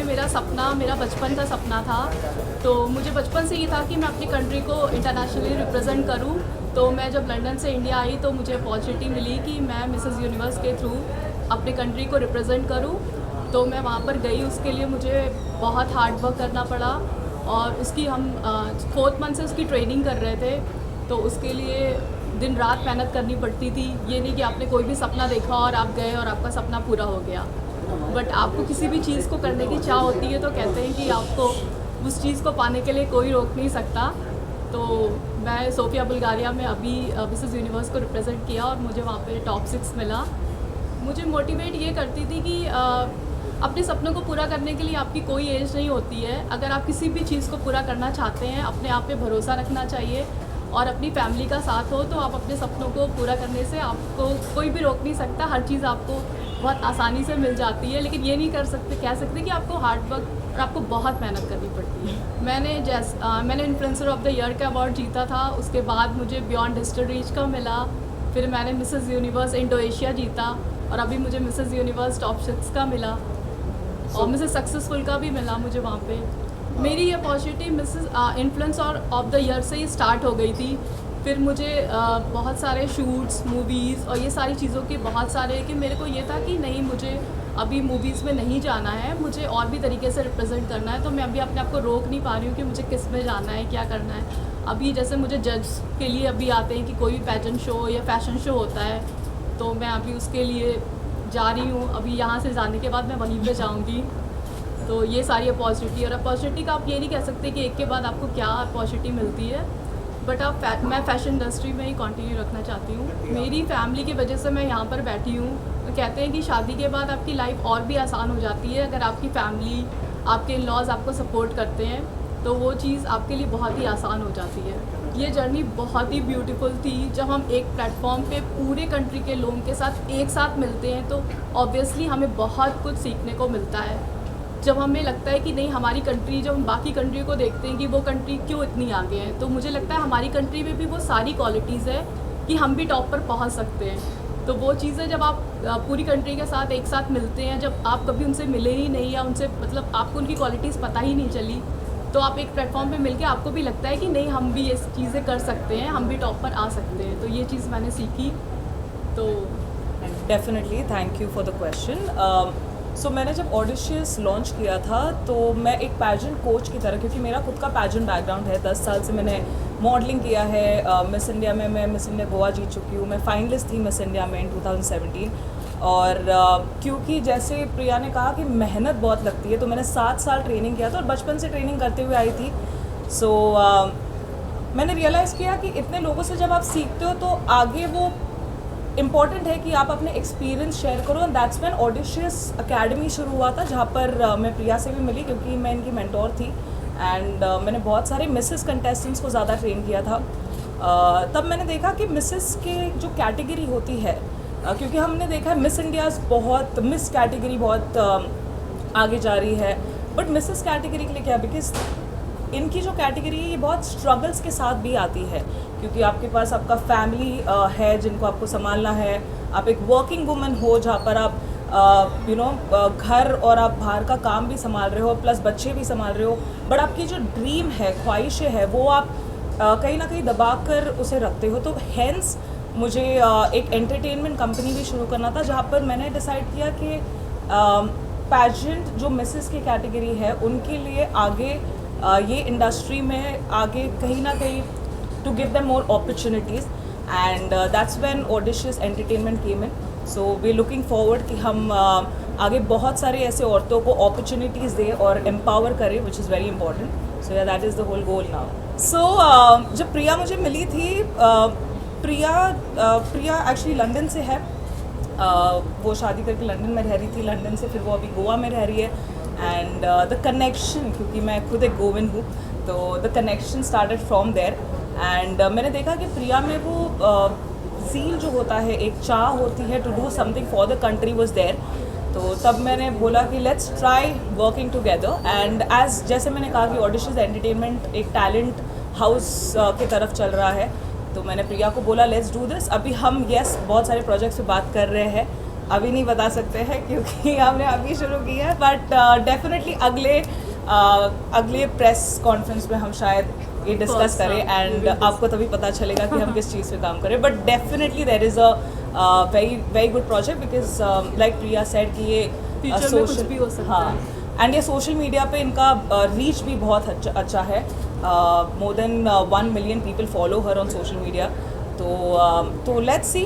मेरा सपना, मेरा बचपन का सपना था। तो मुझे बचपन से ये था कि मैं अपनी कंट्री को इंटरनेशनली रिप्रेजेंट करूं। तो मैं जब लंदन से इंडिया आई तो मुझे अपॉर्चुनिटी मिली कि मैं मिसेस यूनिवर्स के थ्रू अपनी कंट्री को रिप्रेजेंट करूं। तो मैं वहाँ पर गई, उसके लिए मुझे बहुत हार्ड वर्क करना पड़ा और उसकी हम 4th मंथ से उसकी ट्रेनिंग कर रहे थे। तो उसके लिए दिन रात मेहनत करनी पड़ती थी। ये नहीं कि आपने कोई भी सपना देखा और आप गए और आपका सपना पूरा हो गया। बट आपको किसी भी चीज़ को करने की चाह होती है तो कहते हैं कि आपको उस चीज़ को पाने के लिए कोई रोक नहीं सकता। तो मैं सोफिया बुल्गारिया में अभी मिसेस यूनिवर्स को रिप्रेजेंट किया और मुझे वहाँ पे टॉप 6 मिला। मुझे मोटिवेट ये करती थी कि अपने सपनों को पूरा करने के लिए आपकी कोई एज नहीं होती है। अगर आप किसी भी चीज़ को पूरा करना चाहते हैं, अपने आप पे भरोसा रखना चाहिए और अपनी फैमिली का साथ हो तो आप अपने सपनों को पूरा करने से आपको कोई भी रोक नहीं सकता। हर चीज़ आपको बहुत आसानी से मिल जाती है, लेकिन ये नहीं कह सकते कि आपको हार्ड वर्क और आपको बहुत मेहनत करनी पड़ती है। मैंने इन्फ्लुएंसर ऑफ द ईयर का अवार्ड जीता था। उसके बाद मुझे बियॉन्ड डिजिटल रीच का मिला। फिर मैंने मिसेस यूनिवर्स इंडो एशिया जीता और अभी मुझे मिसेस यूनिवर्स टॉप 6 का मिला और मिसेस सक्सेसफुल का भी मिला मुझे वहाँ पे। मेरी ये opportunity Mrs influencer of the year से ही स्टार्ट हो गई थी। फिर मुझे बहुत सारे शूट्स, मूवीज़ और ये सारी चीज़ों के बहुत सारे कि मेरे को ये था कि नहीं, मुझे अभी मूवीज़ में नहीं जाना है, मुझे और भी तरीके से रिप्रेजेंट करना है। तो मैं अभी अपने आप को रोक नहीं पा रही हूँ कि मुझे किस में जाना है, क्या करना है। अभी जैसे मुझे जज के लिए अभी आते हैं कि कोई भी पैजन शो या फैशन शो होता है, तो मैं अभी उसके लिए जा रही हूँ। अभी यहाँ से जाने के बाद मैं वहीं पे जाऊँगी। तो ये सारी अपॉर्चुनिटी, और अपॉर्चुनिटी का आप ये नहीं कह सकते कि एक के बाद आपको क्या अपॉर्चुनिटी मिलती है। बट मैं फ़ैशन इंडस्ट्री में ही कंटिन्यू रखना चाहती हूँ। मेरी फैमिली की वजह से मैं यहाँ पर बैठी हूँ। तो कहते हैं कि शादी के बाद आपकी लाइफ और भी आसान हो जाती है अगर आपकी फैमिली, आपके इन-लॉज़ आपको सपोर्ट करते हैं, तो वो चीज़ आपके लिए बहुत ही आसान हो जाती है। ये जर्नी बहुत ही ब्यूटीफुल थी। जब हम एक प्लेटफॉर्म पे पूरे कंट्री के लोगों के साथ एक साथ मिलते हैं तो ऑब्वियसली हमें बहुत कुछ सीखने को मिलता है। जब हमें लगता है कि नहीं, हमारी कंट्री, जब हम बाकी कंट्री को देखते हैं कि वो कंट्री क्यों इतनी आगे है, तो मुझे लगता है हमारी कंट्री में भी वो सारी क्वालिटीज़ है कि हम भी टॉप पर पहुंच सकते हैं। तो वो चीज़ें जब आप पूरी कंट्री के साथ एक साथ मिलते हैं, जब आप कभी उनसे मिले ही नहीं या उनसे मतलब आपको उनकी क्वालिटीज़ पता ही नहीं चली, तो आप एक प्लेटफॉर्म पे मिलके आपको भी लगता है कि नहीं, हम भी ये चीज़ें कर सकते हैं, हम भी टॉप पर आ सकते हैं। तो ये चीज़ मैंने सीखी। तो definitely thank you for the question. So मैंने जब ऑडिशियस लॉन्च किया था तो मैं एक पैजेंट कोच की तरह, क्योंकि मेरा खुद का पैजेंट बैकग्राउंड है, 10 साल से मैंने मॉडलिंग किया है। मिस इंडिया में मैं मिस इंडिया गोवा जीत चुकी हूँ। मैं फाइनलिस्ट थी मिस इंडिया में इन 2017। और क्योंकि जैसे प्रिया ने कहा कि मेहनत बहुत लगती है, तो मैंने 7 साल ट्रेनिंग किया था और बचपन से ट्रेनिंग करते हुए आई थी। सो मैंने रियलाइज़ किया कि इतने लोगों से जब आप सीखते हो तो आगे वो इम्पॉर्टेंट है कि आप अपने एक्सपीरियंस शेयर करो। And that's when audacious academy शुरू हुआ था, जहाँ पर मैं प्रिया से भी मिली क्योंकि मैं इनकी मेंटोर थी। एंड मैंने बहुत सारे मिसेस कंटेस्टेंट्स को ज़्यादा ट्रेन किया था। तब मैंने देखा कि मिसेस के जो कैटेगरी होती है, क्योंकि हमने देखा है मिस इंडियाज़ बहुत, मिस कैटेगरी बहुत आगे जा रही है, बट मिसेस कैटेगरी के लिए क्या, बिकॉज इनकी जो कैटेगरी है ये बहुत स्ट्रगल्स के साथ भी आती है, क्योंकि आपके पास आपका फैमिली है जिनको आपको संभालना है। आप एक वर्किंग वुमन हो जहाँ पर आप घर और आप बाहर का काम भी संभाल रहे हो, प्लस बच्चे भी संभाल रहे हो, बट आपकी जो ड्रीम है, ख्वाहिशें है, वो आप कहीं ना कहीं दबा कर उसे रखते हो। तो हेंस मुझे एक एंटरटेनमेंट कंपनी भी शुरू करना था, जहाँ पर मैंने डिसाइड किया कि पैजेंट जो मिसेस की कैटेगरी है उनके लिए आगे ये इंडस्ट्री में आगे कहीं ना कहीं to give them more opportunities. And that's when audacious entertainment came in. So we looking forward कि हम आगे बहुत सारे ऐसे औरतों को अपॉर्चुनिटीज़ दें और एम्पावर करें, which is very important. So yeah that is the whole goal now. So जब प्रिया मुझे मिली थी, प्रिया एक्चुअली लंदन से है। वो शादी करके लंदन में रह रही थी, लंदन से फिर वो अभी गोवा में रह रही है। एंड द कनेक्शन, क्योंकि मैं खुद एक गोविन हूँ, तो the connection started from there. And मैंने देखा कि प्रिया में वो ज़ील जो होता है, एक चाह होती है to do something for the country was there. तो तब मैंने बोला कि let's try working together. And जैसे मैंने कहा कि ऑडिशियस एंटरटेनमेंट एक टैलेंट हाउस की तरफ चल रहा है, तो मैंने प्रिया को बोला लेट्स डू दिस। अभी हम बहुत सारे प्रोजेक्ट्स पे बात कर रहे हैं, अभी नहीं बता सकते हैं क्योंकि हमने अभी शुरू किया है, बट डेफिनेटली अगले प्रेस कॉन्फ्रेंस में हम शायद ये डिस्कस करें एंड आपको तभी पता चलेगा कि हम किस चीज़ पे काम करें. But definitely there is a very good project because like Priya said कि ये फ्यूचर में कुछ भी हो सकता है. एंड ये सोशल मीडिया पे इनका रीच भी बहुत अच्छा है. More than 1 million people follow her on social media. तो let's see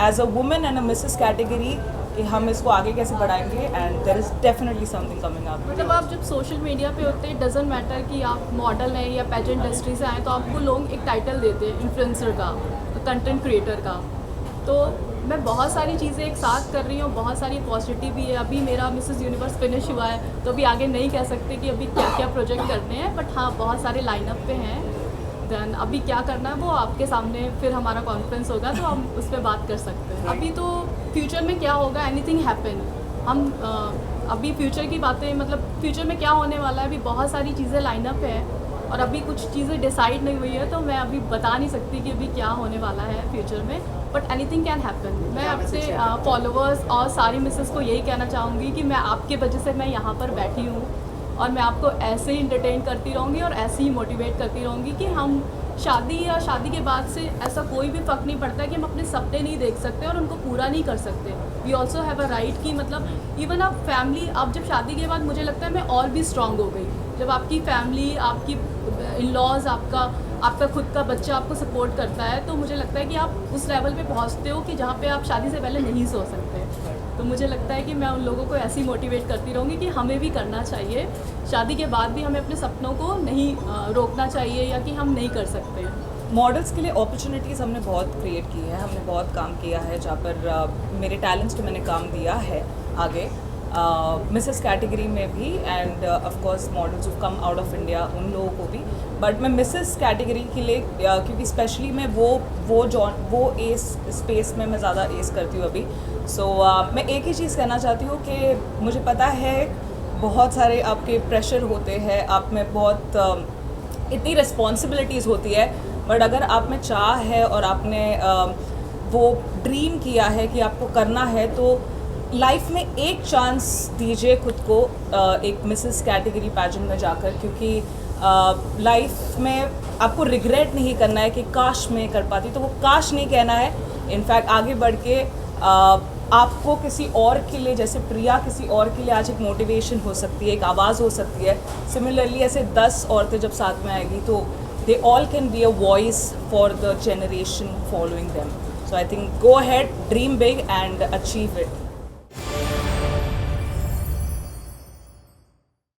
as a women and a Mrs category कि हम इसको आगे कैसे बढ़ाएंगे and there is definitely something coming up. मतलब आप जब सोशल मीडिया पे होते हैं, डजेंट मैटर कि आप मॉडल हैं या पेजेंट इंडस्ट्री से आए, तो आपको लोग एक टाइटल देते हैं इन्फ्लुएंसर का, कंटेंट क्रिएटर का. तो मैं बहुत सारी चीज़ें एक साथ कर रही हूँ, बहुत सारी पॉजिटिव भी है. अभी मेरा मिसेस यूनिवर्स फिनिश हुआ है, तो अभी आगे नहीं कह सकते कि अभी क्या क्या प्रोजेक्ट करने हैं, बट हाँ बहुत सारे लाइनअप पे हैं. देन अभी क्या करना है वो आपके सामने फिर हमारा कॉन्फ्रेंस होगा तो हम उस पर बात कर सकते हैं. अभी तो फ्यूचर में क्या होगा, एनीथिंग हैपन. हम अभी फ्यूचर की बातें, मतलब फ्यूचर में क्या होने वाला है, अभी बहुत सारी चीज़ें लाइनअप है और अभी कुछ चीज़ें डिसाइड नहीं हुई है, तो मैं अभी बता नहीं सकती कि अभी क्या होने वाला है फ्यूचर में. But anything can happen. मैं आपसे फॉलोअर्स और सारी मिसेस को यही कहना चाहूँगी कि मैं आपके वजह से मैं यहाँ पर बैठी हूँ और मैं आपको ऐसे ही इंटरटेन करती रहूँगी और ऐसे ही मोटिवेट करती रहूँगी कि हम शादी या शादी के बाद से ऐसा कोई भी फ़र्क नहीं पड़ता कि हम अपने सपने नहीं देख सकते और उनको पूरा नहीं कर सकते. We also have a right कि मतलब इवन आप फैमिली, आप जब शादी के बाद मुझे लगता है मैं और भी स्ट्रांग हो गई. जब आपकी फैमिली, आपकी इन लॉज, आपका खुद का बच्चा आपको सपोर्ट करता है, तो मुझे लगता है कि आप उस लेवल पे पहुंचते हो कि जहाँ पे आप शादी से पहले नहीं सोच सकते. तो मुझे लगता है कि मैं उन लोगों को ऐसे ही मोटिवेट करती रहूँगी कि हमें भी करना चाहिए. शादी के बाद भी हमें अपने सपनों को नहीं रोकना चाहिए या कि हम नहीं कर सकते. मॉडल्स के लिए अपॉर्चुनिटीज़ हमने बहुत क्रिएट की है, हमने बहुत काम किया है जहाँ पर मेरे टैलेंट्स पे मैंने काम दिया है आगे मिसेस कैटेगरी में भी end of course models come out of India उन लोगों को भी. बट मैं मिसेस कैटेगरी के लिए क्योंकि स्पेशली मैं वो एस स्पेस में मैं ज़्यादा एस करती हूँ अभी. सो मैं एक ही चीज़ कहना चाहती हूँ कि मुझे पता है बहुत सारे आपके प्रेशर होते हैं, आप में बहुत इतनी रिस्पॉन्सिबिलिटीज़ होती है. बट अगर आप में चाह है और आपने वो ड्रीम किया है कि आपको करना है, तो लाइफ में एक चांस दीजिए खुद को एक मिसेस कैटेगरी पैजेंट में जाकर, क्योंकि लाइफ में आपको रिग्रेट नहीं करना है कि काश मैं कर पाती. तो वो काश नहीं कहना है. इनफैक्ट आगे बढ़ के आपको किसी और के लिए, जैसे प्रिया किसी और के लिए आज एक मोटिवेशन हो सकती है, एक आवाज़ हो सकती है. सिमिलरली ऐसे 10 औरतें जब साथ में आएगी तो they all can be a voice for the generation following them. So I think go ahead, dream big and achieve it.